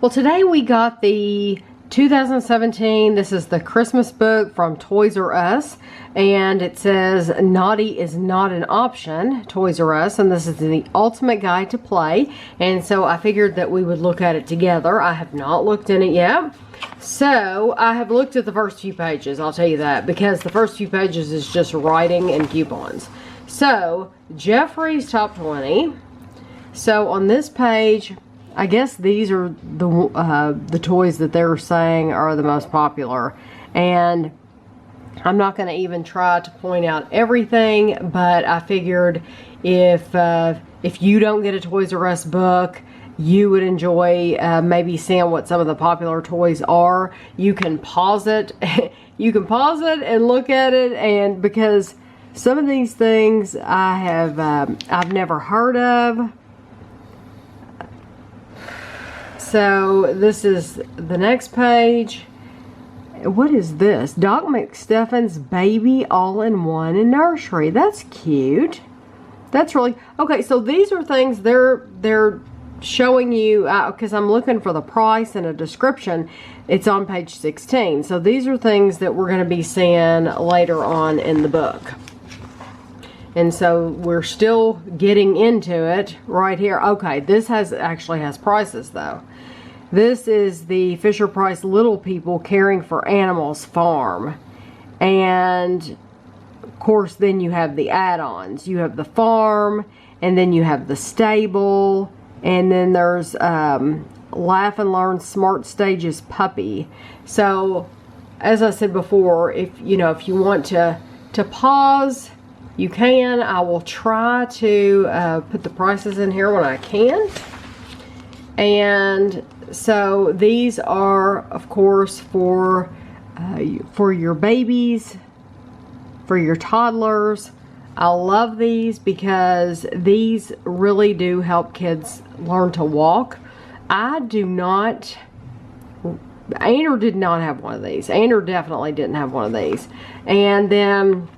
Well, today we got the 2017, this is the Christmas book from Toys R Us, and it says naughty is not an option, Toys R Us, and this is the ultimate guide to play. And so I figured that we would look at it together. I have not looked in it yet. So I have looked at the first few pages, I'll tell you that, because the first few pages is just writing and coupons. So Jeffrey's top 20. So on this page, I guess these are the toys that they're saying are the most popular, and I'm not going to even try to point out everything, but I figured if you don't get a Toys R Us book, you would enjoy maybe seeing what some of the popular toys are. You can pause it. You can pause it and look at it, and because some of these things I've never heard of. So this is the next page. What is this? Doc McStuffins Baby All-in-One and Nursery. That's cute. That's really okay. So these are things they're showing you, because I'm looking for the price and a description. It's on page 16. So these are things that we're going to be seeing later on in the book. And so we're still getting into it right here. Okay, this actually has prices though. This is the Fisher-Price Little People Caring for Animals farm. And of course then you have the add-ons. You have the farm, and then you have the stable, and then there's Laugh and Learn Smart Stages Puppy. So as I said before, if you want to pause, you can. I will try to put the prices in here when I can. And so these are, of course, for your babies, for your toddlers. I love these because these really do help kids learn to walk. Ainer did not have one of these. Ainer definitely didn't have one of these. And then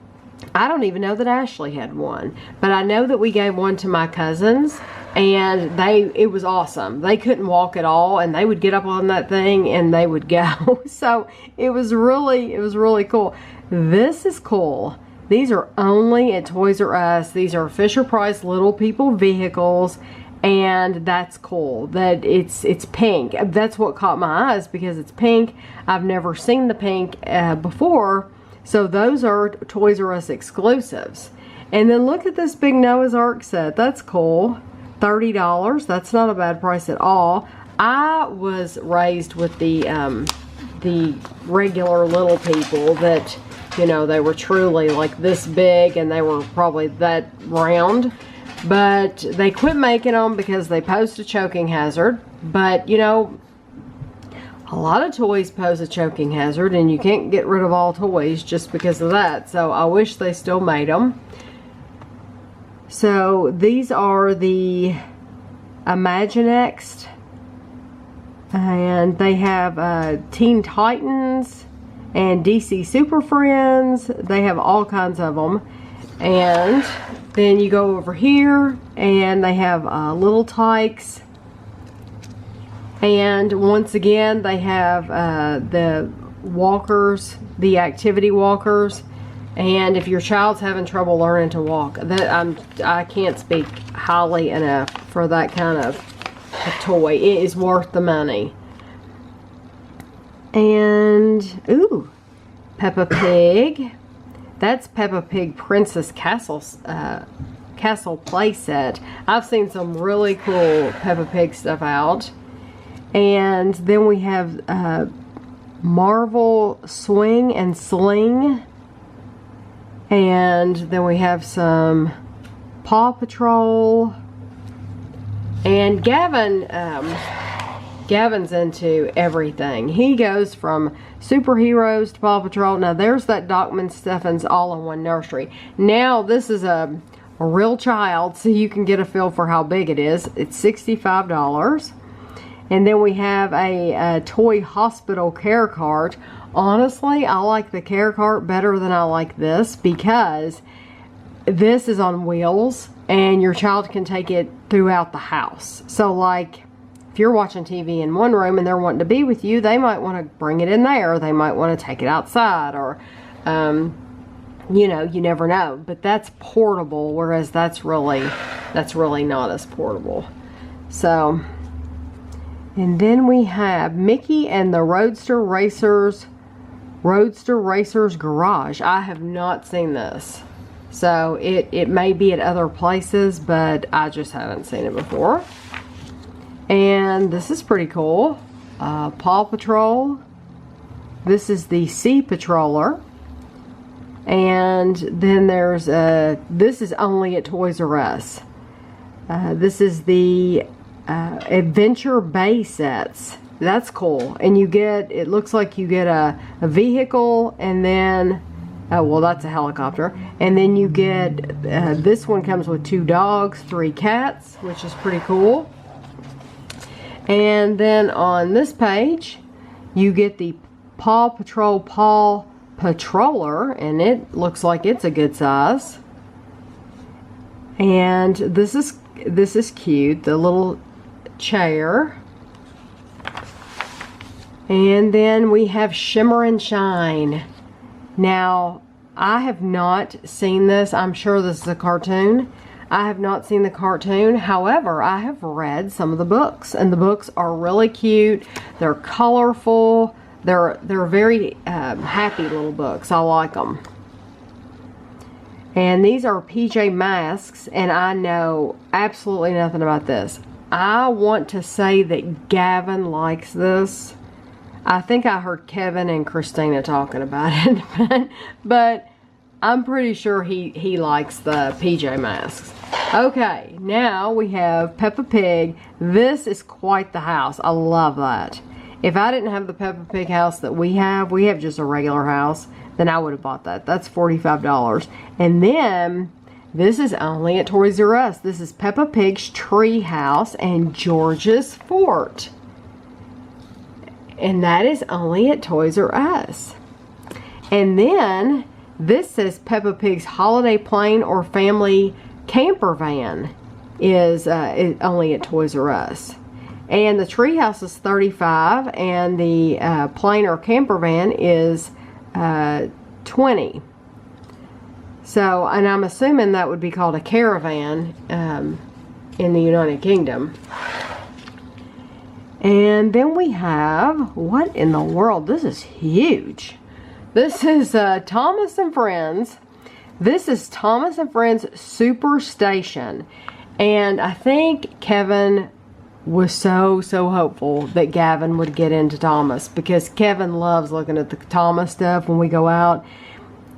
I don't even know that Ashley had one, but I know that we gave one to my cousins, and it was awesome. They couldn't walk at all, and they would get up on that thing and they would go. So it was really cool. This is cool. These are only at Toys R Us. These are Fisher-Price Little People vehicles, and that's cool that it's pink. That's what caught my eyes, because it's pink. I've never seen the pink before. So those are Toys R Us exclusives. And then look at this big Noah's Ark set. That's cool. $30. That's not a bad price at all. I was raised with the regular Little People that, they were truly like this big, and they were probably that round. But they quit making them because they posed a choking hazard. But, a lot of toys pose a choking hazard, and you can't get rid of all toys just because of that. So I wish they still made them. So these are the Imaginext, and they have Teen Titans and DC Super Friends. They have all kinds of them. And then you go over here, and they have Little Tykes. And once again, they have the walkers, the activity walkers. And if your child's having trouble learning to walk, I can't speak highly enough for that kind of a toy. It is worth the money. And, ooh, Peppa Pig. That's Peppa Pig Princess Castle playset. I've seen some really cool Peppa Pig stuff out. And then we have Marvel Swing and Sling. And then we have some Paw Patrol. And Gavin's into everything. He goes from superheroes to Paw Patrol. Now there's that Doc McStuffins All-in-One Nursery. Now this is a real child, so you can get a feel for how big it is. It's $65. And then we have a toy hospital care cart. Honestly, I like the care cart better than I like this, because this is on wheels and your child can take it throughout the house. So like if you're watching TV in one room and they're wanting to be with you, they might want to bring it in there. They might want to take it outside, or you know, you never know. But that's portable, whereas that's really not as portable. So, and then we have Mickey and the Roadster Racers Garage. I have not seen this. So it may be at other places, but I just haven't seen it before. And this is pretty cool. Paw Patrol. This is the Sea Patroller. And then there's this is only at Toys R Us. This is the Adventure Bay sets. That's cool. And you get, it looks like you get a vehicle, and then, oh, well, that's a helicopter. And then you get, this one comes with 2 dogs, 3 cats, which is pretty cool. And then on this page, you get the Paw Patrol Paw Patroller, and it looks like it's a good size. And this is cute, the little chair. And then we have Shimmer and Shine. Now, I have not seen this. I'm sure this is a cartoon. I have not seen the cartoon. However, I have read some of the books, and the books are really cute. They're colorful. They're very happy little books. I like them. And these are PJ Masks, and I know absolutely nothing about this. I want to say that Gavin likes this. I think I heard Kevin and Christina talking about it, but I'm pretty sure he likes the PJ Masks. Okay, now we have Peppa Pig. This is quite the house. I love that. If I didn't have the Peppa Pig house that we have just a regular house, then I would have bought that. That's $45. And then this is only at Toys R Us. This is Peppa Pig's Tree House and George's Fort. And that is only at Toys R Us. And then this says Peppa Pig's Holiday Plane or Family Camper Van is only at Toys R Us. And the treehouse is $35, and the plane or camper van is $20. So, and I'm assuming that would be called a caravan in the United Kingdom. And then we have, what in the world? This is huge. This is Thomas and Friends. This is Thomas and Friends Superstation. And I think Kevin was so hopeful that Gavin would get into Thomas, because Kevin loves looking at the Thomas stuff when we go out.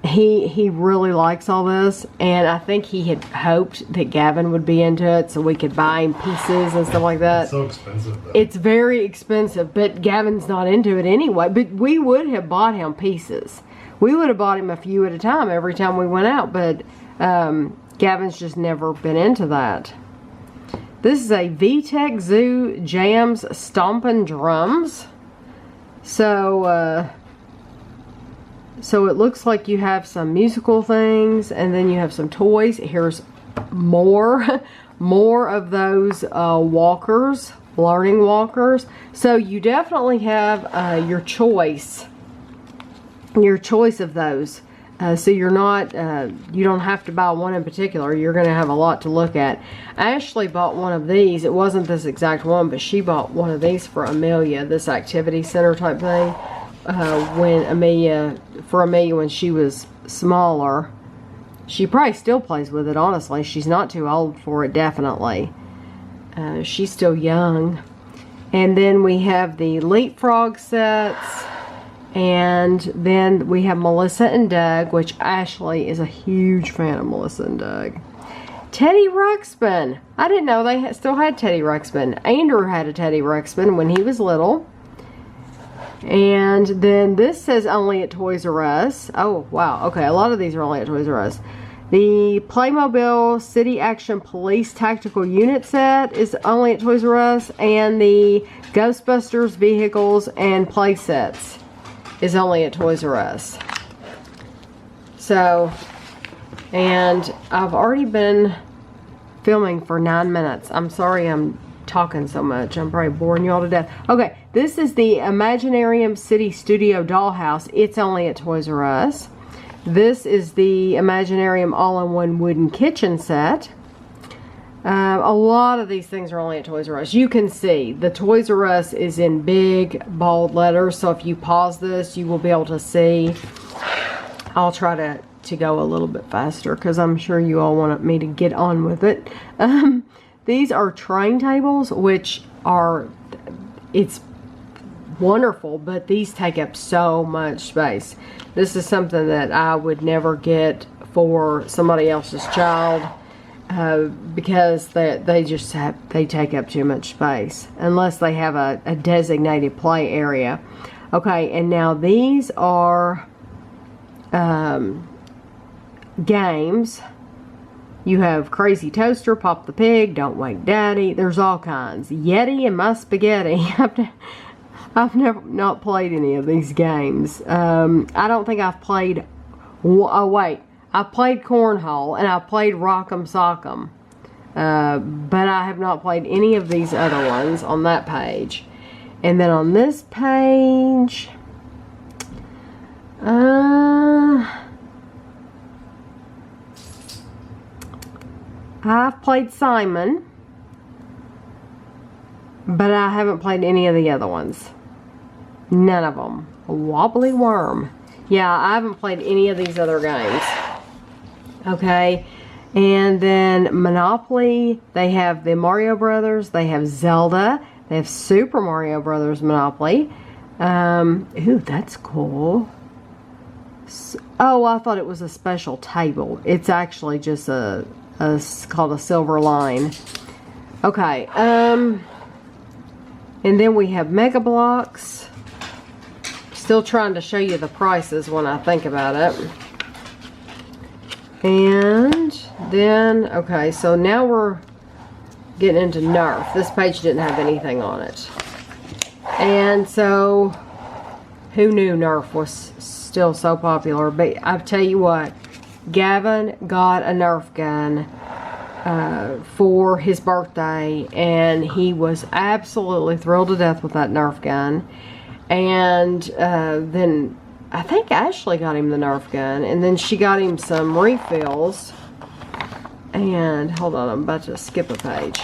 He really likes all this, and I think he had hoped that Gavin would be into it so we could buy him pieces and stuff like that. It's so expensive though. It's very expensive, but Gavin's not into it anyway. But we would have bought him pieces. We would have bought him a few at a time every time we went out, but Gavin's just never been into that. This is a VTech Zoo Jams Stompin' Drums. So it looks like you have some musical things, and then you have some toys. Here's more of those walkers, learning walkers. So you definitely have your choice of those. So you're not, you don't have to buy one in particular. You're going to have a lot to look at. Ashley bought one of these. It wasn't this exact one, but she bought one of these for Amelia, this activity center type thing. When Amelia when she was smaller. She probably still plays with it, honestly. She's not too old for it, definitely. She's still young. And then we have the leapfrog sets. And then we have Melissa and Doug, which Ashley is a huge fan of Melissa and Doug. Teddy Ruxpin. I didn't know they still had Teddy Ruxpin. Andrew had a Teddy Ruxpin when he was little. And then this says only at Toys R Us. Oh, wow. Okay, a lot of these are only at Toys R Us. The Playmobil City Action Police Tactical Unit set is only at Toys R Us. And the Ghostbusters Vehicles and Play Sets is only at Toys R Us. So, and I've already been filming for 9 minutes. I'm sorry I'm talking so much. I'm probably boring you all to death. Okay, this is the Imaginarium City Studio Dollhouse. It's only at Toys R Us. This is the Imaginarium all-in-one wooden kitchen set. A lot of these things are only at Toys R Us. You can see the Toys R Us is in big bold letters, so if you pause this, you will be able to see. I'll try to go a little bit faster because I'm sure you all want me to get on with it. These are train tables, which are, it's wonderful, but these take up so much space. This is something that I would never get for somebody else's child because they just they take up too much space unless they have a designated play area. Okay, and now these are games. You have Crazy Toaster, Pop the Pig, Don't Wake Daddy. There's all kinds. Yeti and My Spaghetti. I've never not played any of these games. I don't think I've played. Oh wait, I played Cornhole and I played Rock'em Sock'em, but I have not played any of these other ones on that page. And then on this page, I've played Simon, but I haven't played any of the other ones. None of them. A Wobbly Worm. Yeah, I haven't played any of these other games. Okay, and then Monopoly. They have the Mario Brothers. They have Zelda. They have Super Mario Brothers Monopoly. Ooh, that's cool. Oh, I thought it was a special table. It's actually just called a Silver Line. Okay, and then we have Mega Bloks. Still trying to show you the prices when I think about it. And then, okay, so now we're getting into Nerf. This page didn't have anything on it. And so, who knew Nerf was still so popular? But I tell you what, Gavin got a Nerf gun for his birthday, and he was absolutely thrilled to death with that Nerf gun. And then I think Ashley got him the Nerf gun, and then she got him some refills. And hold on, I'm about to skip a page.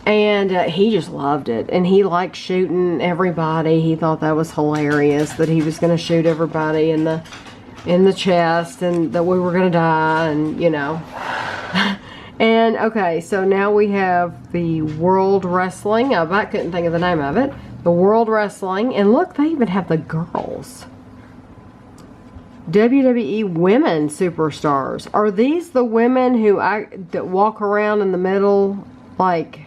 And he just loved it, and he liked shooting everybody. He thought that was hilarious that he was going to shoot everybody in the chest, and that we were going to die, and you know. And okay, so now we have the World Wrestling. I couldn't think of the name of it. The World Wrestling, and look, they even have the girls. WWE Women Superstars. Are these the women that walk around in the middle, like,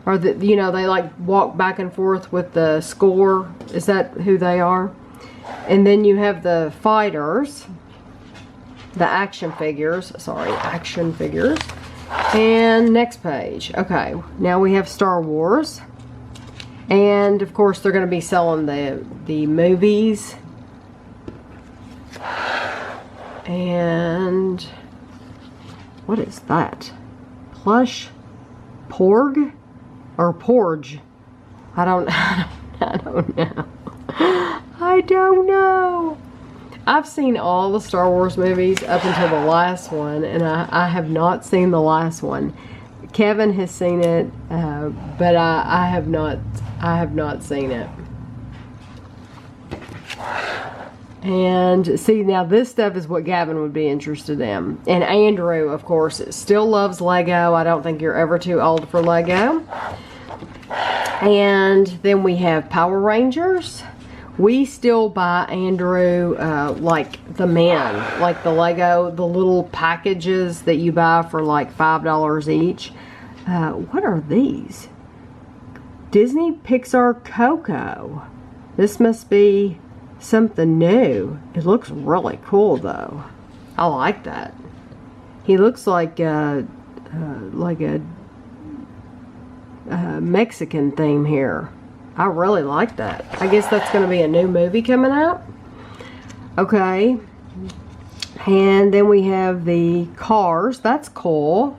or that, you know, they like walk back and forth with the score? Is that who they are? And then you have the fighters, the action figures. Sorry, action figures. And next page. Okay, now we have Star Wars. And of course they're going to be selling the movies. And what is that? Plush Porg or Porge? I don't know. I don't know. I've seen all the Star Wars movies up until the last one, and I have not seen the last one. Kevin has seen it, but I have not seen it. And see, now this stuff is what Gavin would be interested in. And Andrew, of course, still loves Lego. I don't think you're ever too old for Lego. And then we have Power Rangers. We still buy Andrew like the men, like the Lego, the little packages that you buy for like $5 each. What are these? Disney Pixar Coco. This must be something new. It looks really cool though. I like that. He looks like a Mexican theme here. I really like that. I guess that's going to be a new movie coming out. Okay. And then we have the cars. That's cool.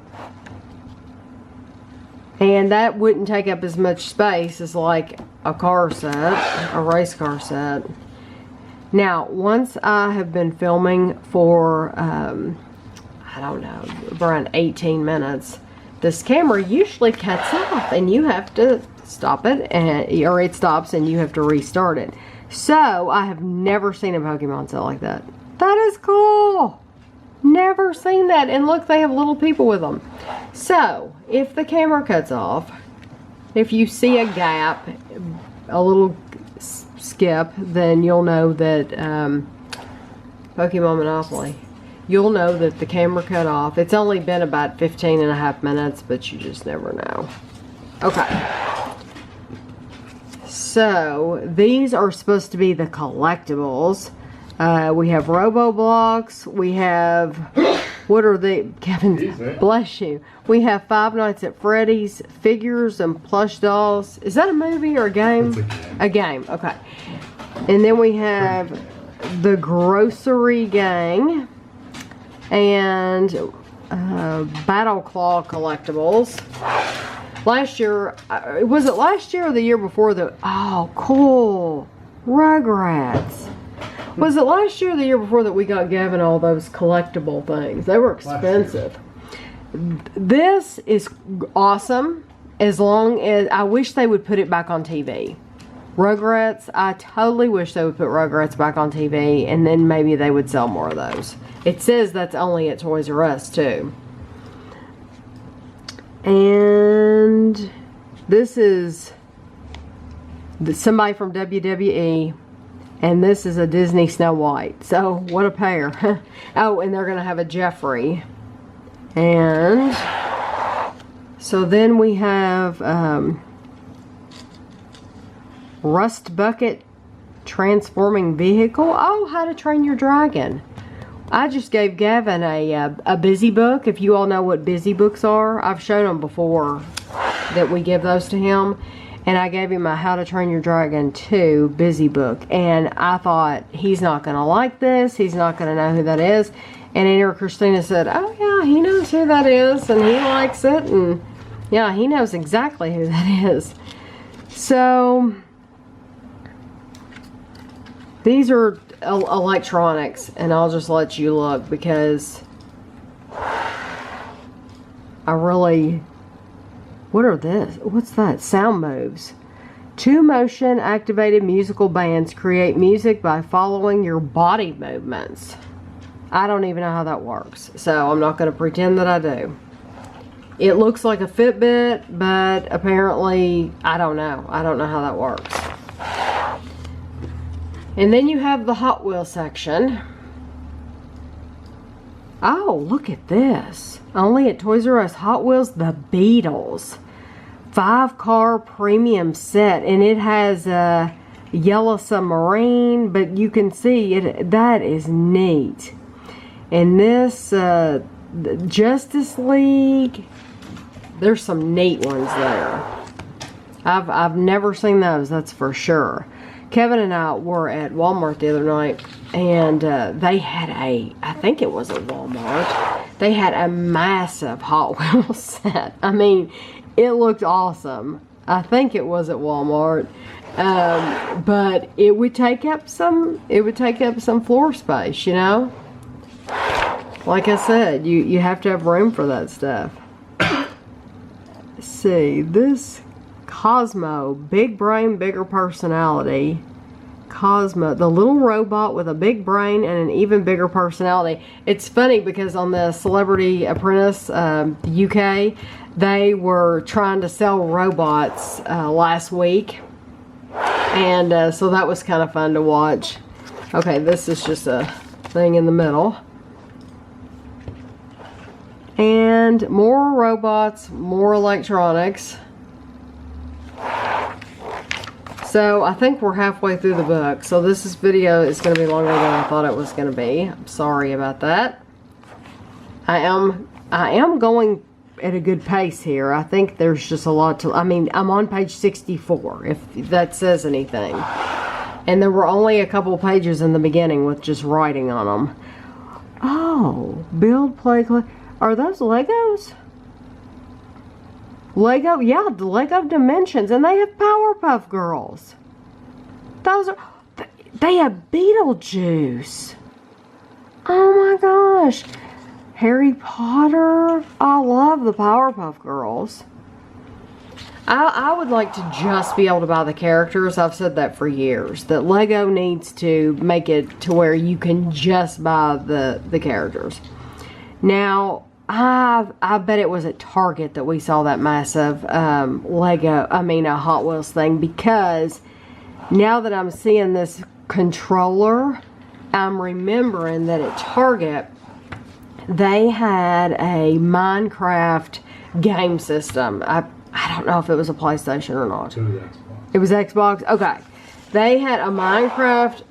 And that wouldn't take up as much space as like a car set, a race car set. Now, once I have been filming for, I don't know, around 18 minutes, this camera usually cuts off and you have to stop it, or it stops and you have to restart it. So, I have never seen a Pokemon set like that. That is cool! Never seen that. And look, they have little people with them. So, if the camera cuts off, if you see a gap, a little skip, then you'll know that, Pokemon Monopoly, you'll know that the camera cut off. It's only been about 15.5 minutes, but you just never know. Okay. So, these are supposed to be the collectibles. We have Robo-Blocks. We have, what are they? Kevin, bless you. We have Five Nights at Freddy's, figures and plush dolls. Is that a movie or a game? It's a game. A game, okay. And then we have the Grocery Gang and Battle Claw collectibles. Last year, was it last year or the year before that? Oh, cool. Rugrats. Was it last year or the year before that we got Gavin all those collectible things? They were expensive. This is awesome, as long as, I wish they would put it back on TV. Rugrats, I totally wish they would put Rugrats back on TV, and then maybe they would sell more of those. It says that's only at Toys R Us too. And this is somebody from WWE. And this is a Disney Snow White. So, what a pair. Oh, and they're going to have a Jeffrey. And so then we have Rust Bucket Transforming Vehicle. Oh, How to Train Your Dragon. I just gave Gavin a busy book. If you all know what busy books are, I've shown them before that we give those to him. And I gave him a How to Train Your Dragon 2 busy book. And I thought, he's not going to like this. He's not going to know who that is. And Aunt Christina said, oh yeah, he knows who that is. And he likes it. And yeah, he knows exactly who that is. So, these are electronics. And I'll just let you look because I really... What are this? What's that? Sound moves. 2 motion activated musical bands create music by following your body movements. I don't even know how that works, so I'm not going to pretend that I do. It looks like a Fitbit, but apparently, I don't know. I don't know how that works. And then you have the Hot Wheels section. Oh, look at this. Only at Toys R Us. Hot Wheels The Beatles. 5-car premium set. And it has a yellow submarine. But you can see it. That is neat. And this Justice League. There's some neat ones there. I've never seen those. That's for sure. Kevin and I were at Walmart the other night, and they had I think it was a Walmart, they had a massive Hot Wheels set. I mean, it looked awesome. I think it was at Walmart, but it would take up some floor space, you know? Like I said, you have to have room for that stuff. Let's see, this Cosmo, big brain, bigger personality. Cosmo, the little robot with a big brain and an even bigger personality. It's funny because on the Celebrity Apprentice UK, they were trying to sell robots last week. And so that was kind of fun to watch. Okay, this is just a thing in the middle. And more robots, more electronics. So I think we're halfway through the book. So this video is going to be longer than I thought it was going to be. I'm sorry about that. I am going at a good pace here. I think there's just a lot to... I mean, I'm on page 64, if that says anything. And there were only a couple pages in the beginning with just writing on them. Oh, build, play, collect. Are those Legos? Lego, yeah, the Lego Dimensions, and they have Powerpuff Girls. Those are, they have Beetlejuice. Oh my gosh. Harry Potter. I love the Powerpuff Girls. I would like to just be able to buy the characters. I've said that for years. That Lego needs to make it to where you can just buy the characters. Now, I bet it was at Target that we saw that massive Hot Wheels thing, because now that I'm seeing this controller, I'm remembering that at Target they had a Minecraft game system. I don't know if it was a PlayStation or not. It was Xbox. It was Xbox? Okay. They had a Minecraft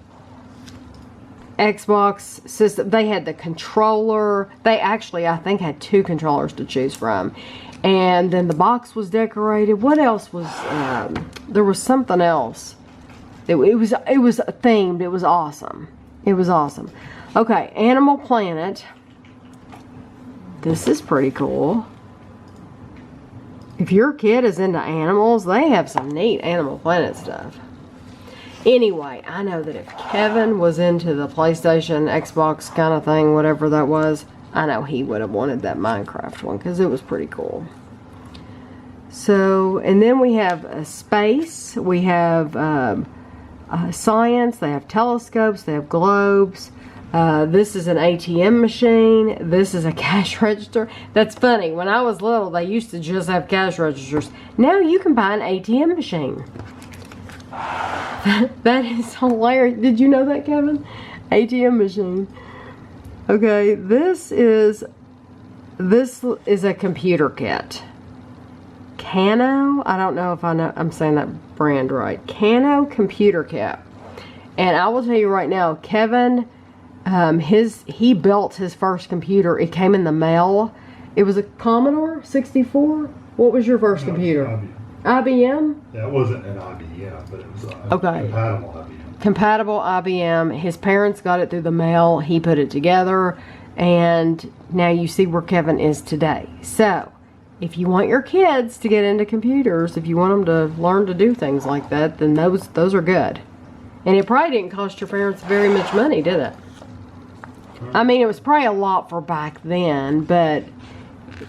Xbox system. They had the controller. They actually, I think, had 2 controllers to choose from. And then the box was decorated. What else was, there was something else. It was themed. It was awesome. It was awesome. Okay, Animal Planet. This is pretty cool. If your kid is into animals, they have some neat Animal Planet stuff. Anyway, I know that if Kevin was into the PlayStation, Xbox kind of thing, whatever that was, I know he would have wanted that Minecraft one because it was pretty cool. So, and then we have space. We have science. They have telescopes. They have globes. This is an ATM machine. This is a cash register. That's funny. When I was little, they used to just have cash registers. Now you can buy an ATM machine. That is hilarious. Did you know that, Kevin? ATM machine. Okay, this is a computer kit. Cano. I don't know if I'm saying that brand right. Cano computer kit. And I will tell you right now, Kevin. He built his first computer. It came in the mail. It was a Commodore 64. What was your first computer? IBM? Yeah, it wasn't an IBM, but it was okay. Compatible IBM. Compatible IBM. His parents got it through the mail. He put it together, and now you see where Kevin is today. So, if you want your kids to get into computers, if you want them to learn to do things like that, then those are good. And it probably didn't cost your parents very much money, did it? I mean, it was probably a lot for back then, but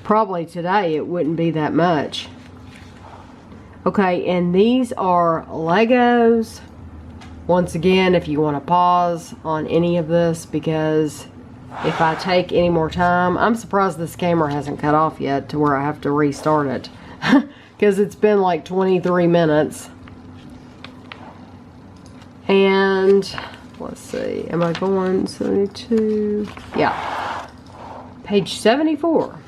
probably today it wouldn't be that much. Okay, and these are Legos. Once again, if you want to pause on any of this, because if I take any more time, I'm surprised this camera hasn't cut off yet to where I have to restart it. Because it's been like 23 minutes. And let's see, am I going 72? Yeah. Page 74.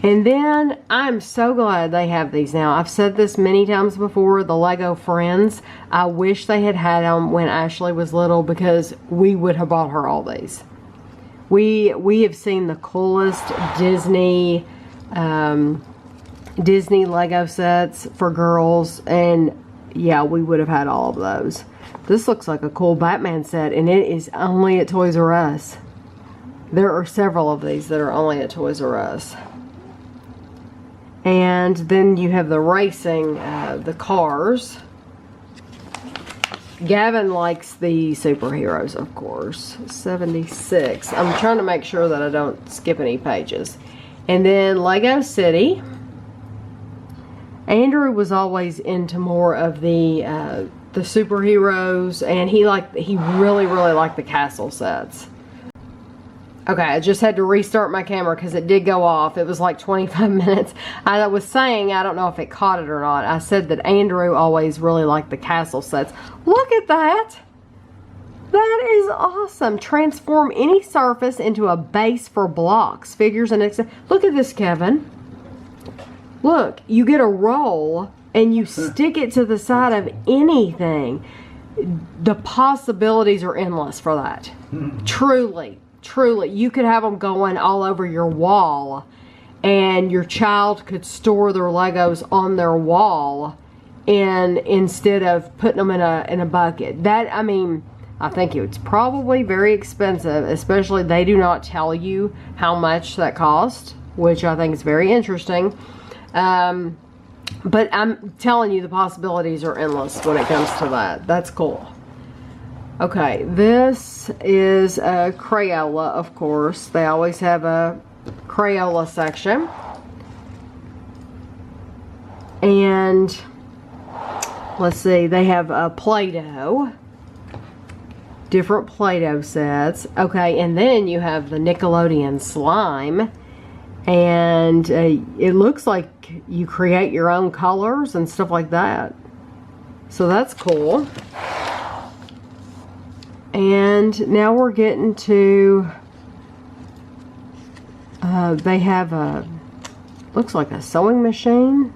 And then I'm so glad they have these now. I've said this many times before, the Lego Friends. I wish they had them when Ashley was little, because we would have bought her all these. We have seen the coolest Disney Lego sets for girls, and yeah, we would have had all of those. This looks like a cool Batman set, and it is only at Toys R Us. There are several of these that are only at Toys R Us. And then you have the racing, the cars. Gavin likes the superheroes, of course. 76. I'm trying to make sure that I don't skip any pages. And then Lego City. Andrew was always into more of the superheroes, and he really liked the castle sets. Okay, I just had to restart my camera because it did go off. It was like 25 minutes. I was saying, I don't know if it caught it or not, I said that Andrew always really liked the castle sets. Look at that! That is awesome. Transform any surface into a base for blocks, figures, and look at this, Kevin. Look, you get a roll and you stick it to the side of anything. The possibilities are endless for that. Truly. Truly, you could have them going all over your wall, and your child could store their Legos on their wall, and instead of putting them in a bucket. That, I mean, I think it's probably very expensive, especially they do not tell you how much that cost, which I think is very interesting. But I'm telling you, the possibilities are endless when it comes to that. That's cool. Okay, this is a Crayola, of course. They always have a Crayola section. And let's see, they have a Play-Doh. Different Play-Doh sets. Okay, and then you have the Nickelodeon slime. And it looks like you create your own colors and stuff like that. So that's cool. And now we're getting to, they have a, looks like a sewing machine.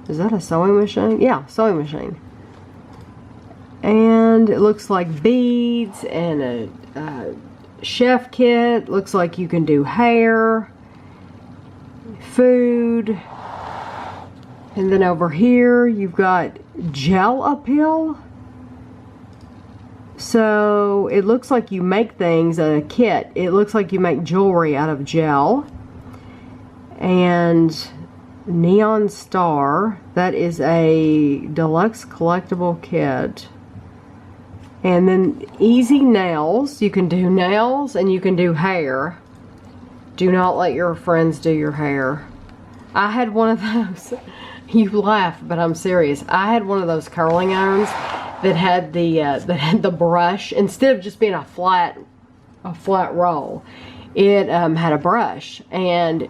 Is that a sewing machine? Yeah, sewing machine. And it looks like beads and a chef kit. Looks like you can do hair, food. And then over here you've got gel uphill. So it looks like you make things, a kit. It looks like you make jewelry out of gel. And Neon Star, that is a deluxe collectible kit. And then easy nails. You can do nails and you can do hair. Do not let your friends do your hair. I had one of those. You laugh, but I'm serious. I had one of those curling irons that had the brush. Instead of just being a flat roll, it had a brush, and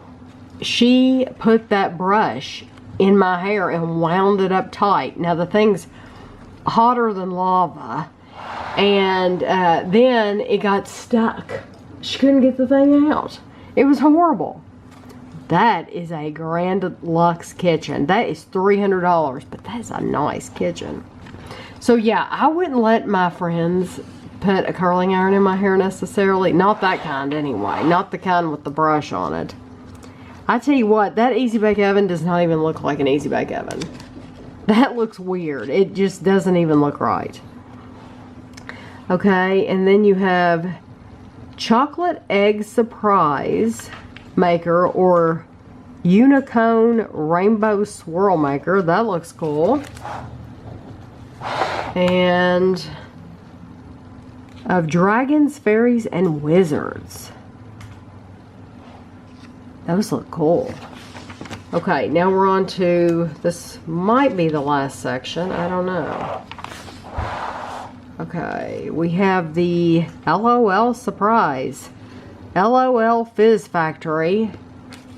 she put that brush in my hair and wound it up tight. Now the thing's hotter than lava, and then it got stuck. She couldn't get the thing out. It was horrible. That is a Grand Luxe kitchen. That is $300, but that's a nice kitchen. So yeah, I wouldn't let my friends put a curling iron in my hair necessarily. Not that kind anyway. Not the kind with the brush on it. I tell you what, that Easy Bake Oven does not even look like an Easy Bake Oven. That looks weird. It just doesn't even look right. Okay, and then you have Chocolate Egg Surprise Maker, or Unicone Rainbow Swirl Maker. That looks cool. And of Dragons, Fairies, and Wizards. Those look cool. Okay, now we're on to, this might be the last section, I don't know. Okay, we have the LOL Surprise. LOL Fizz Factory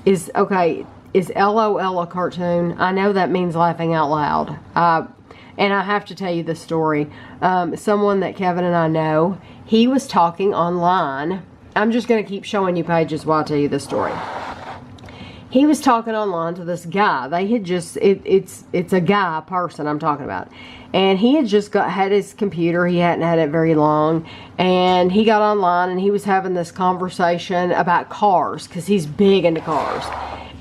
is, okay, is LOL a cartoon? I know that means laughing out loud. And I have to tell you this story. Someone that Kevin and I know, he was talking online. I'm just going to keep showing you pages while I tell you this story. He was talking online to this guy. They had just, it's a guy, person I'm talking about. And he had just had his computer. He hadn't had it very long. And he got online and he was having this conversation about cars, because he's big into cars.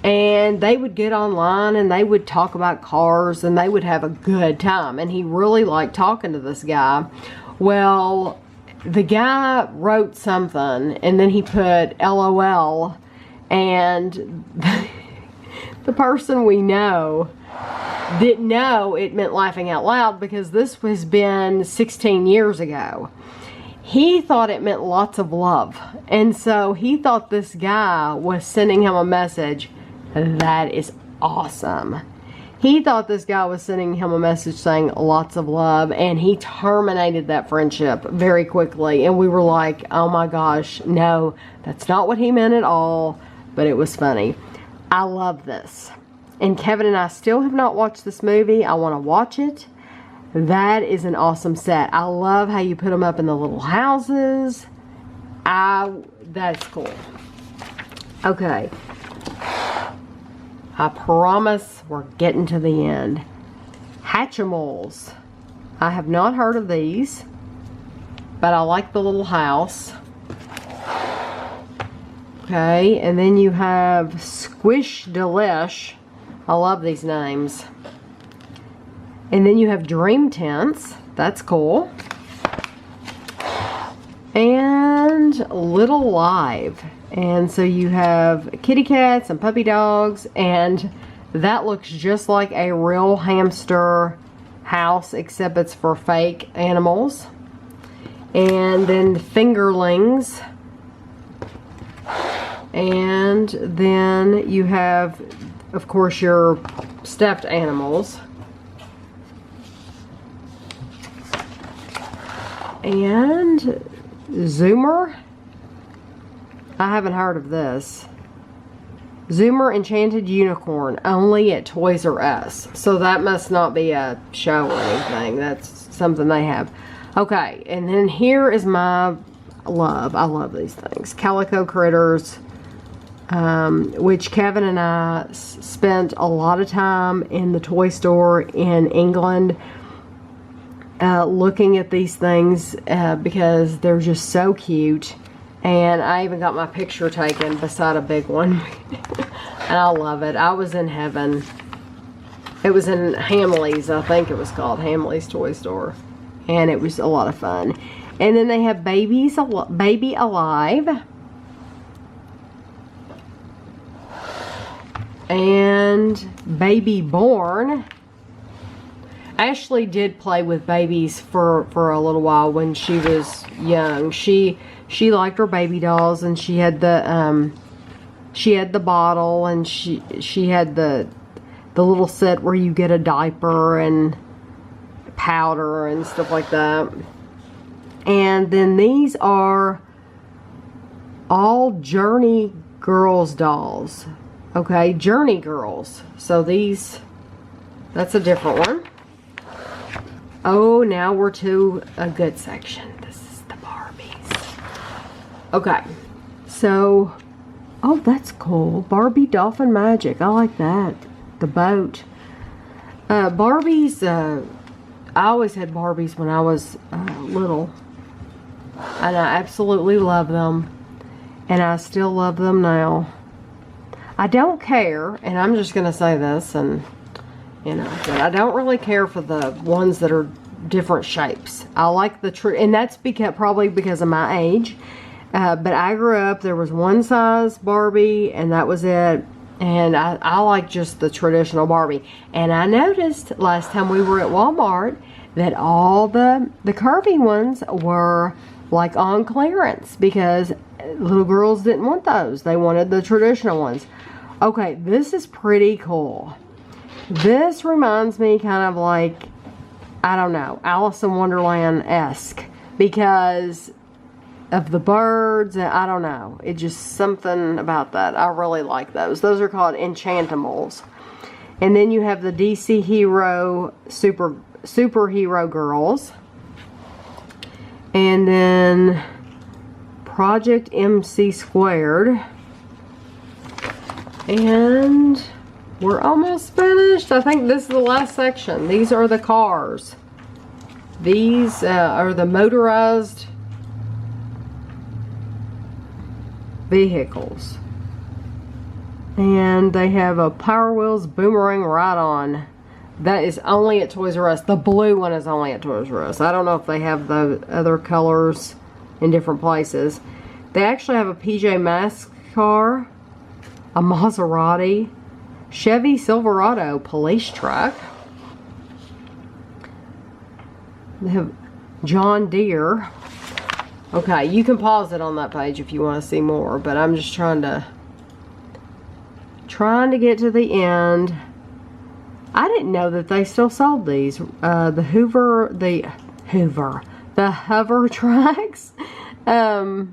And they would get online and they would talk about cars and they would have a good time. And he really liked talking to this guy. Well, the guy wrote something and then he put LOL, and the person we know didn't know it meant laughing out loud, because this has been 16 years ago. He thought it meant lots of love. And so he thought this guy was sending him a message. That is awesome. He thought this guy was sending him a message saying lots of love, and he terminated that friendship very quickly. And we were like, oh my gosh, no, that's not what he meant at all. But it was funny. I love this. And Kevin and I still have not watched this movie. I want to watch it. That is an awesome set. I love how you put them up in the little houses. That's cool. Okay. I promise we're getting to the end. Hatchimals. I have not heard of these, but I like the little house. Okay, and then you have Squish Delish. I love these names. And then you have Dream Tents. That's cool. And and Little Live. And so you have kitty cats and puppy dogs, and that looks just like a real hamster house, except it's for fake animals. And then fingerlings. And then you have, of course, your stuffed animals. And Zoomer. I haven't heard of this. Zoomer Enchanted Unicorn, only at Toys R Us. So that must not be a show or anything. That's something they have. Okay, and then here is my love. I love these things. Calico Critters, which Kevin and I spent a lot of time in the toy store in England looking at these things because they're just so cute. And I even got my picture taken beside a big one. And I love it. I was in heaven. It was in Hamley's, I think it was called, Hamley's Toy Store. And it was a lot of fun. And then they have Baby Alive. And Baby Born. Ashley did play with babies for a little while when she was young. She liked her baby dolls, and she had the bottle, and she had the little set where you get a diaper and powder and stuff like that. And then these are all Journey Girls dolls. Okay, Journey Girls. So that's a different one. Oh, now we're to a good section. This is the Barbies. Okay, so, oh, that's cool. Barbie Dolphin Magic. I like that. The boat. Barbies, I always had Barbies when I was little. And I absolutely love them. And I still love them now. I don't care, and I'm just going to say this, and but I don't really care for the ones that are different shapes. I like and that's probably because of my age. But I grew up, there was one size Barbie, and that was it. And I like just the traditional Barbie. And I noticed last time we were at Walmart that all the curvy ones were like on clearance because little girls didn't want those. They wanted the traditional ones. Okay, this is pretty cool. This reminds me kind of like, I don't know, Alice in Wonderland-esque because of the birds. I don't know. It's just something about that. I really like those. Those are called Enchantimals. And then you have the DC Hero Superhero Girls. And then Project MC Squared. And we're almost finished. I think this is the last section. These are the cars. These are the motorized vehicles. And they have a Power Wheels Boomerang Ride-On. That is only at Toys R Us. The blue one is only at Toys R Us. I don't know if they have the other colors in different places. They actually have a PJ Masks car, a Maserati, Chevy Silverado police truck. They have John Deere. Okay, you can pause it on that page if you want to see more, but I'm just trying to get to the end. I didn't know that they still sold these. The hover tracks, the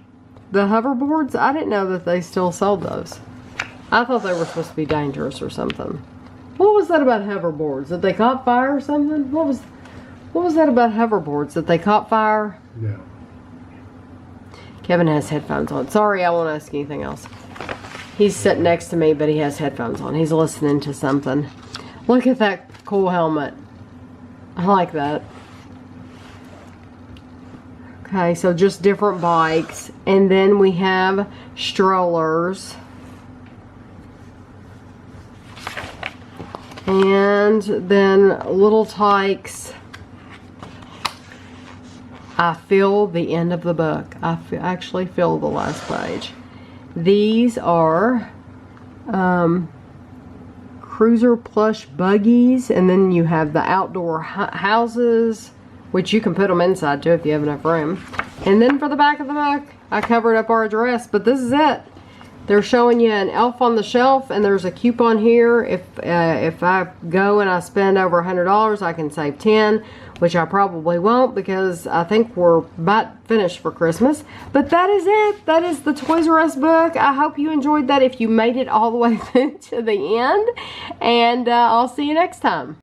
hoverboards. I didn't know that they still sold those. I thought they were supposed to be dangerous or something. What was that about hoverboards? That they caught fire or something? What was that about hoverboards? That they caught fire? Yeah. Kevin has headphones on. Sorry, I won't ask anything else. He's sitting next to me, but he has headphones on. He's listening to something. Look at that cool helmet. I like that. Okay, so just different bikes. And then we have strollers. And then little tykes. I feel the end of the book. I actually feel the last page. These are cruiser plush buggies, and then you have the outdoor houses, which you can put them inside too if you have enough room. And then for the back of the book, I covered up our address, but this is it. They're showing you an elf on the shelf, and there's a coupon here. If I go and I spend over $100, I can save 10, which I probably won't because I think we're about finished for Christmas. But that is it. That is the Toys R Us book. I hope you enjoyed that if you made it all the way to the end. And I'll see you next time.